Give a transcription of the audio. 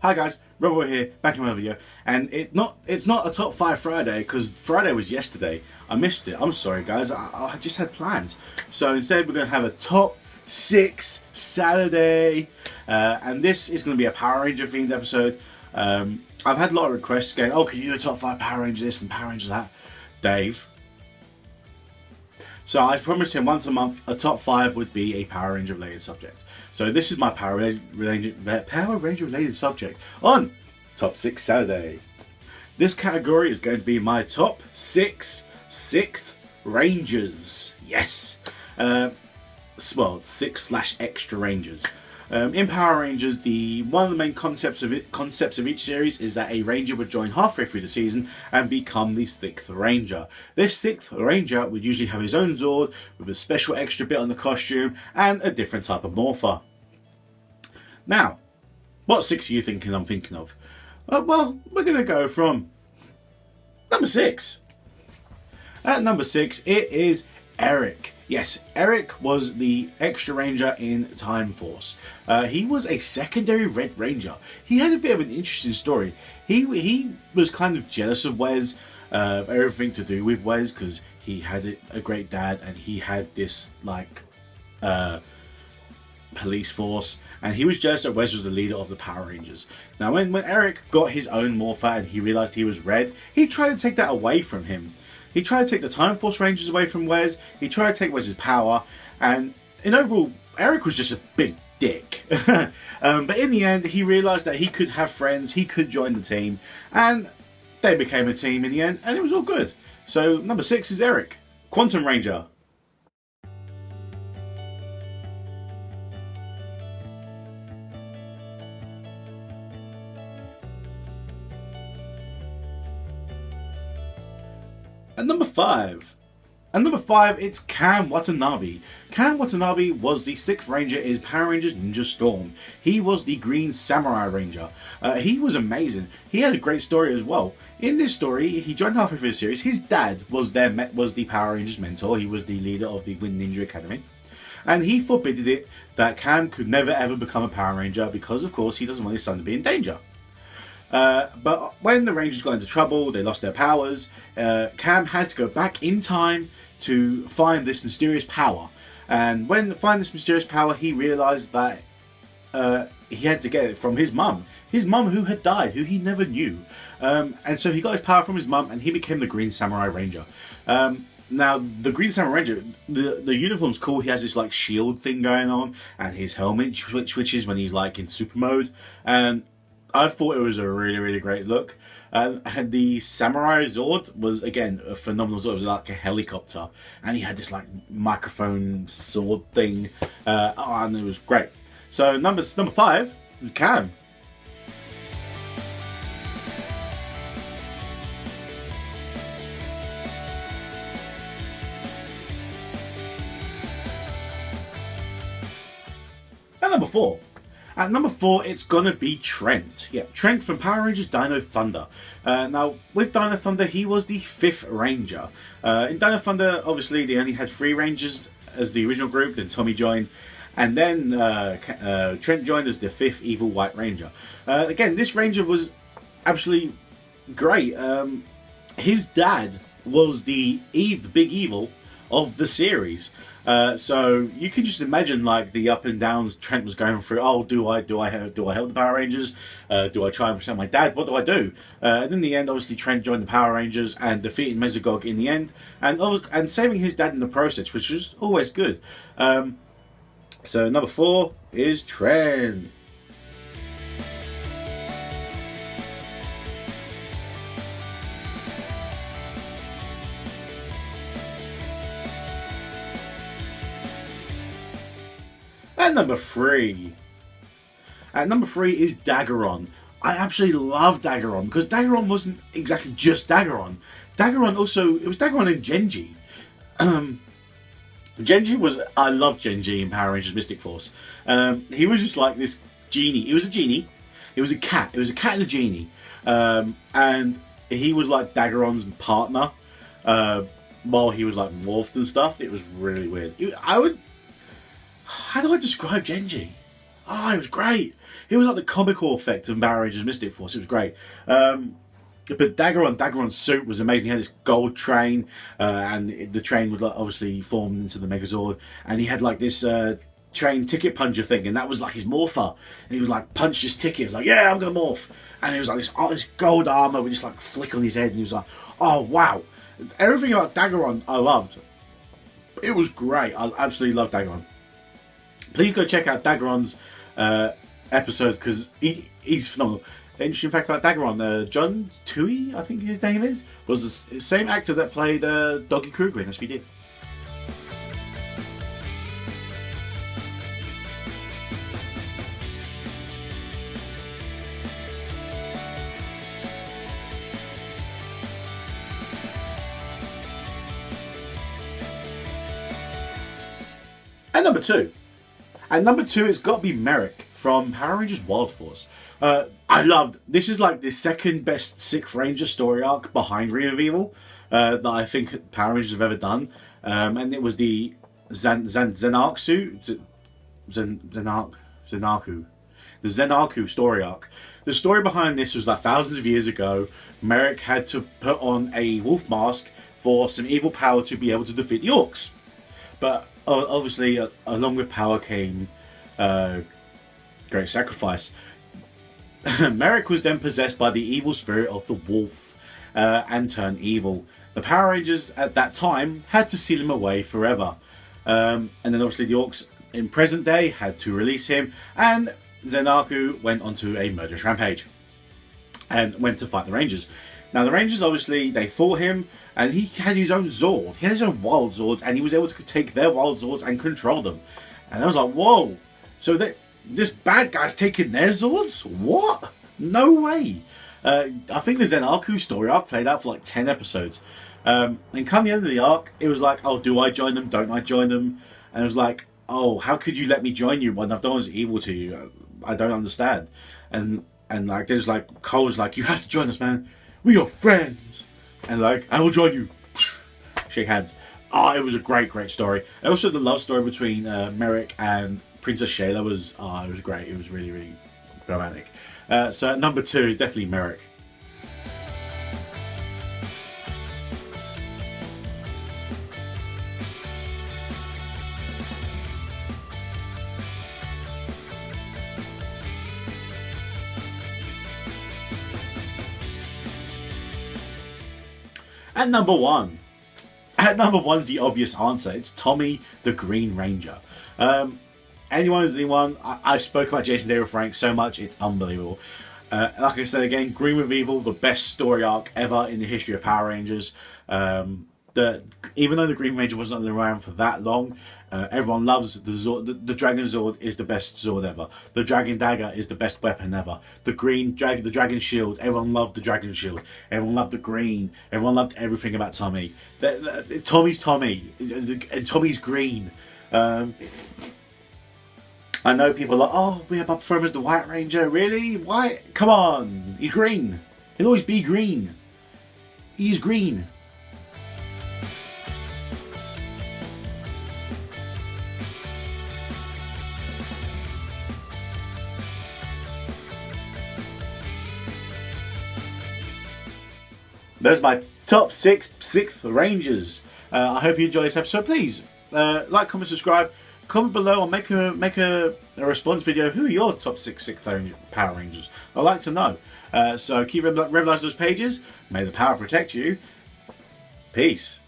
Hi guys, Robo here, back in another video, and it's not a top 5 Friday because Friday was yesterday. I missed it. I'm sorry guys, I just had plans. So instead we're going to have a top 6 Saturday, and this is going to be a Power Ranger themed episode. I've had a lot of requests going, oh, can you do a top 5 Power Ranger this and Power Ranger that? Dave. So I promised him once a month a top 5 would be a Power Ranger related subject. So this is my Power Ranger related subject on Top 6 Saturday. This category is going to be my top 6 sixth Rangers. Yes. Well, 6/extra Rangers. In Power Rangers, one of the main concepts of each series is that a Ranger would join halfway through the season and become the 6th Ranger. This 6th Ranger would usually have his own Zord with a special extra bit on the costume and a different type of morpher. Now, what 6 are you thinking I'm thinking of? Well, we're going to go from number 6. At number 6, it is Eric. Yes, Eric was the extra ranger in Time Force. He was a secondary Red Ranger. He had a bit of an interesting story. He was kind of jealous of Wes, everything to do with Wes, because he had a great dad and he had this police force, and he was jealous that Wes was the leader of the Power Rangers. Now when Eric got his own morpher and he realized he was Red, he tried to take that away from him. He tried to take the Time Force Rangers away from Wes, he tried to take Wes's power, and in overall, Eric was just a big dick. But in the end, he realised that he could have friends, he could join the team, and they became a team in the end, and it was all good. So number 6 is Eric, Quantum Ranger. At number 5. At number 5, it's Cam Watanabe. Cam Watanabe was the 6th Ranger in Power Rangers Ninja Storm. He was the Green Samurai Ranger. He was amazing. He had a great story as well. In this story, he joined halfway through the series. His dad was the Power Rangers mentor. He was the leader of the Wind Ninja Academy. And he forbidded it that Cam could never ever become a Power Ranger because, of course, he doesn't want his son to be in danger. But when the Rangers got into trouble, they lost their powers, Cam had to go back in time to find this mysterious power. And when finding this mysterious power, he realised that he had to get it from his mum. His mum who had died, who he never knew. And so he got his power from his mum and he became the Green Samurai Ranger. Now, the Green Samurai Ranger, the uniform's cool. He has this like shield thing going on and his helmet switches when he's like in super mode. And I thought it was a really, really great look. And the Samurai Zord was, again, a phenomenal Zord. It was like a helicopter. And he had this like microphone sword thing. And it was great. So number 5 is Cam. And number 4. At number 4, it's gonna be Trent. Yeah, Trent from Power Rangers Dino Thunder. Now, with Dino Thunder, he was the 5th Ranger. In Dino Thunder, obviously, they only had 3 Rangers as the original group, then Tommy joined, and then Trent joined as the 5th Evil White Ranger. Again, this Ranger was absolutely great. His dad was the big evil of the series. So you can just imagine like the up and downs Trent was going through. Oh, do I help the Power Rangers? Do I try and protect my dad? What do I do? And in the end, obviously Trent joined the Power Rangers and defeated Mesogog in the end, and saving his dad in the process, which was always good. So number 4 is Trent. At number 3. At number 3 is Daggeron. I absolutely love Daggeron because Daggeron wasn't exactly just Daggeron. It was Daggeron and Genji. I love Genji in Power Rangers Mystic Force. He was just like this genie. He was a genie. It was a cat. It was a cat and a genie. And he was like Daggeron's partner while he was like morphed and stuff. It was really weird. How do I describe Genji? Oh, it was great. It was like the comical effect of Power Rangers Mystic Force. It was great. But Daggeron's suit was amazing. He had this gold train, and the train would like, obviously form into the Megazord, and he had like this train ticket puncher thing, and that was like his morpher. And he would like punch his ticket. He was like, "Yeah, I'm gonna morph," and it was like this gold armor would just like flick on his head, and he was like, "Oh wow!" Everything about Daggeron I loved. It was great. I absolutely loved Daggeron. Please go check out Daggeron's episodes because he's phenomenal. Interesting fact about Daggeron, John Tui, I think his name is, was the same actor that played Doggy Kruger in SPD. And number two. And number two, it's got to be Merrick from Power Rangers Wild Force. I loved, this is like the second best Sixth Ranger story arc behind Reign of Evil that I think Power Rangers have ever done. And it was the Zenarku, the Zenarku story arc. The story behind this was like thousands of years ago, Merrick had to put on a wolf mask for some evil power to be able to defeat the orcs. But obviously, along with power came great sacrifice. Merrick was then possessed by the evil spirit of the wolf and turned evil. The Power Rangers at that time had to seal him away forever. And then obviously the orcs in present day had to release him, and Zenarku went onto a murderous rampage and went to fight the Rangers. Now the Rangers obviously, they fought him, and he had his own Zord. He had his own Wild Zords, and he was able to take their Wild Zords and control them. And I was like, whoa! So this bad guy's taking their Zords? What? No way! I think the Zenarku story arc played out for like 10 episodes. And come the end of the arc, it was like, oh, do I join them? Don't I join them? And it was like, oh, how could you let me join you when I've done what's evil to you? I don't understand. And like, there's like, Cole's like, you have to join us, man. We're your friends. And like, I will join you. Shake hands. Oh, it was a great story. And also the love story between Merrick and Princess Shayla was, it was great. It was really, really romantic. So at number two is definitely Merrick. At number one. At number one's the obvious answer. It's Tommy the Green Ranger. Anyone who's anyone, I spoke about Jason David Frank so much, it's unbelievable. Like I said again, Green with Evil, the best story arc ever in the history of Power Rangers. Even though the Green Ranger wasn't around for that long, everyone loves the Zord. The Dragon Zord is the best Zord ever. The Dragon Dagger is the best weapon ever. The Dragon Shield, everyone loved the Dragon Shield. Everyone loved the green. Everyone loved everything about Tommy. Tommy's Tommy, and Tommy's green. I know people are like, oh, we're about to throw him as the White Ranger. Really? White? Come on. He's green. He'll always be green. He's green. Those are my top sixth Rangers. I hope you enjoyed this episode. Please like, comment, subscribe. Comment below or make a response video. Who are your top sixth Power Rangers? I'd like to know. So keep revitalizing those pages. May the power protect you. Peace.